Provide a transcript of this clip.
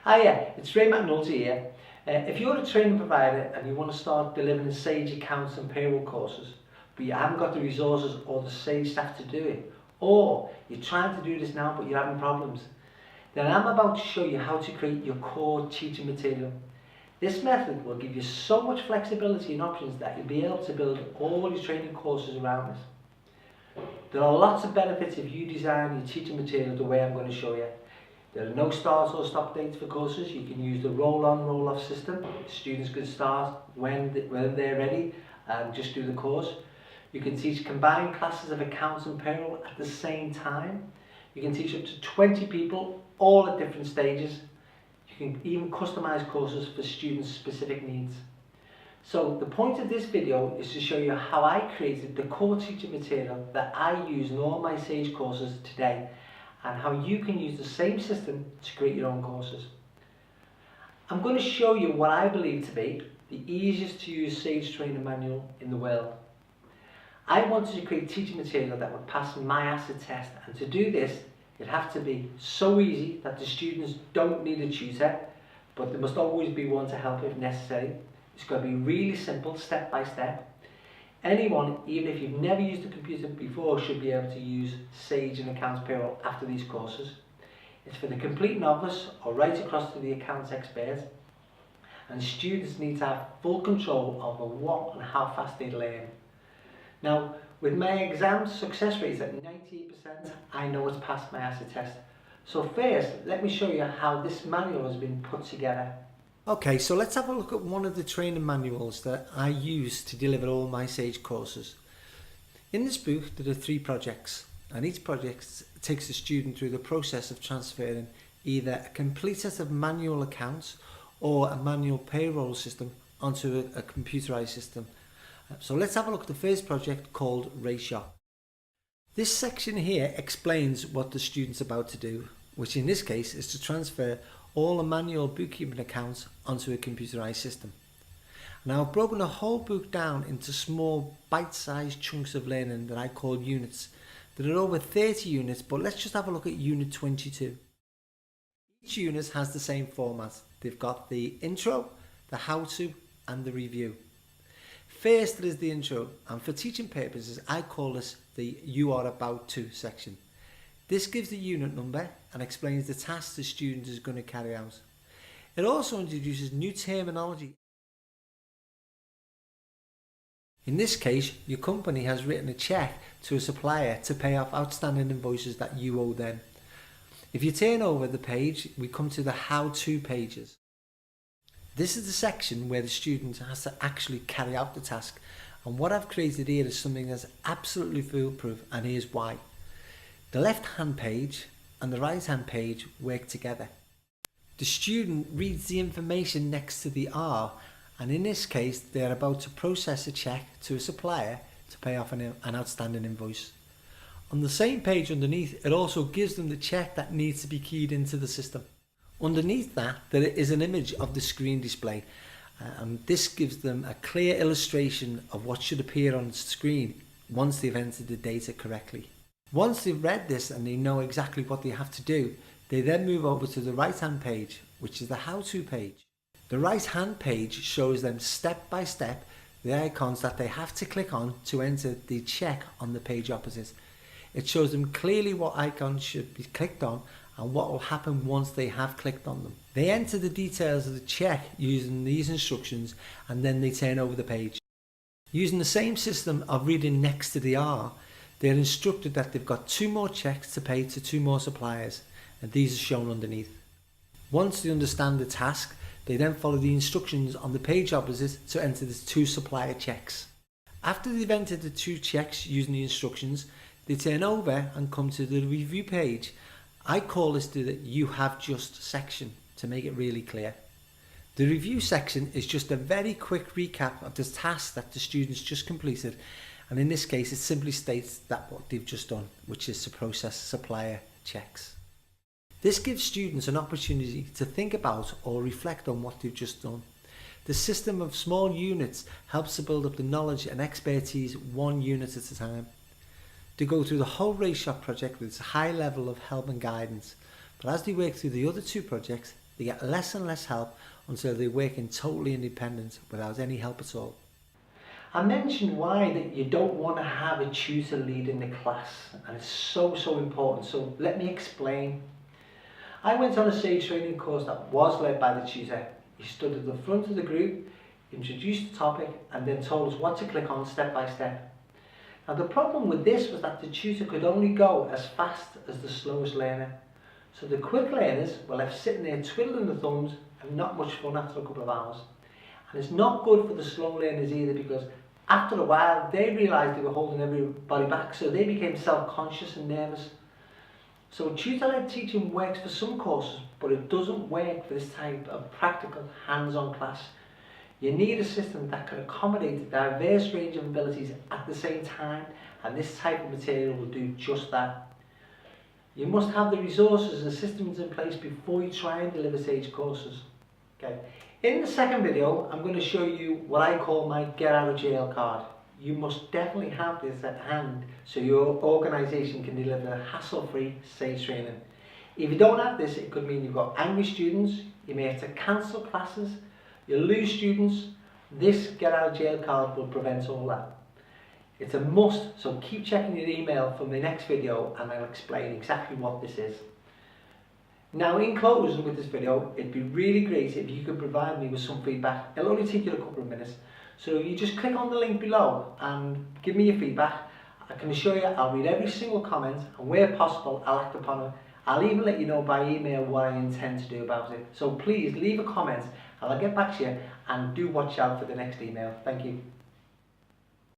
Hiya, it's Ray McNulty here. If you're a training provider and you want to start delivering Sage accounts and payroll courses, but you haven't got the resources or the Sage staff to do it, or you're trying to do this now but you're having problems, then I'm about to show you how to create your core teaching material. This method will give you so much flexibility and options that you'll be able to build all your training courses around this. There are lots of benefits if you design your teaching material the way I'm going to show you. There are no start or stop dates for courses. You can use the roll-on, roll-off system. Students can start when they're ready and just do the course. You can teach combined classes of accounts and payroll at the same time. You can teach up to 20 people, all at different stages. You can even customize courses for students' specific needs. So the point of this video is to show you how I created the core teaching material that I use in all my Sage courses today, and how you can use the same system to create your own courses. I'm going to show you what I believe to be the easiest to use Sage training manual in the world. I wanted to create teaching material that would pass my acid test, and to do this it has to be so easy that the students don't need a tutor, but there must always be one to help if necessary. It's got to be really simple, step by step. Anyone, even if you've never used a computer before, should be able to use Sage and Accounts Payroll after these courses. It's for the complete novice or right across to the accounts expert, and students need to have full control over what and how fast they learn. Now, with my exam success rates at 98%, I know it's passed my acid test. So first, let me show you how this manual has been put together. Okay, so let's have a look at one of the training manuals that I use to deliver all my Sage courses. In this book there are 3 projects, and each project takes the student through the process of transferring either a complete set of manual accounts or a manual payroll system onto a computerized system. So let's have a look at the first project called Ratio. This section here explains what the student's about to do, which in this case is to transfer all the manual bookkeeping accounts onto a computerized system. Now I've broken the whole book down into small bite-sized chunks of learning that I call units. There are over 30 units, but let's just have a look at unit 22. Each unit has the same format. They've got the intro, the how-to and the review. First there is the intro, and for teaching purposes I call this the You Are About To section. This gives the unit number and explains the tasks the student is going to carry out. It also introduces new terminology. In this case, your company has written a check to a supplier to pay off outstanding invoices that you owe them. If you turn over the page, we come to the how-to pages. This is the section where the student has to actually carry out the task, and what I've created here is something that's absolutely foolproof, and here's why. The left-hand page and the right-hand page work together. The student reads the information next to the R, and in this case they are about to process a check to a supplier to pay off an outstanding invoice. On the same page underneath, it also gives them the check that needs to be keyed into the system. Underneath that there is an image of the screen display, and this gives them a clear illustration of what should appear on the screen once they've entered the data correctly. Once they've read this and they know exactly what they have to do, they then move over to the right hand page, which is the how-to page. The right hand page shows them step by step the icons that they have to click on to enter the check on the page opposite. It shows them clearly what icons should be clicked on and what will happen once they have clicked on them. They enter the details of the check using these instructions, and then they turn over the page. Using the same system of reading next to the R, they are instructed that they've got 2 more checks to pay to 2 more suppliers, and these are shown underneath. Once they understand the task, they then follow the instructions on the page opposite to enter the 2 supplier checks. After they've entered the 2 checks using the instructions, they turn over and come to the review page. I call this the You Have Just section to make it really clear. The review section is just a very quick recap of the task that the students just completed, and in this case it simply states that what they've just done, which is to process supplier checks. This gives students an opportunity to think about or reflect on what they've just done. The system of small units helps to build up the knowledge and expertise 1 unit at a time. They go through the whole Ratio project with its high level of help and guidance, but as they work through the other 2 projects, They get less and less help until they're working totally independent without any help at all. I mentioned why that you don't want to have a tutor leading the class, and it's so important. So let me explain. I went on a SAGE training course that was led by the tutor. He stood at the front of the group, introduced the topic, and then told us what to click on step by step. Now the problem with this was that the tutor could only go as fast as the slowest learner. So the quick learners were left sitting there twiddling their thumbs and not much fun after a couple of hours. And it's not good for the slow learners either, because after a while they realised they were holding everybody back, so they became self-conscious and nervous. So tutor-led teaching works for some courses, but it doesn't work for this type of practical hands-on class. You need a system that can accommodate a diverse range of abilities at the same time, and this type of material will do just that. You must have the resources and systems in place before you try and deliver SAGE courses. Okay. In the second video, I'm going to show you what I call my get out of jail card. You must definitely have this at hand so your organisation can deliver hassle-free SAGE training. If you don't have this, it could mean you've got angry students, you may have to cancel classes, you'll lose students. This get out of jail card will prevent all that. It's a must, so keep checking your email for my next video and I'll explain exactly what this is. Now, in closing with this video, it'd be really great if you could provide me with some feedback. It'll only take you a couple of minutes. So you just click on the link below and give me your feedback. I can assure you I'll read every single comment, and where possible I'll act upon it. I'll even let you know by email what I intend to do about it. So please leave a comment and I'll get back to you, and do watch out for the next email. Thank you.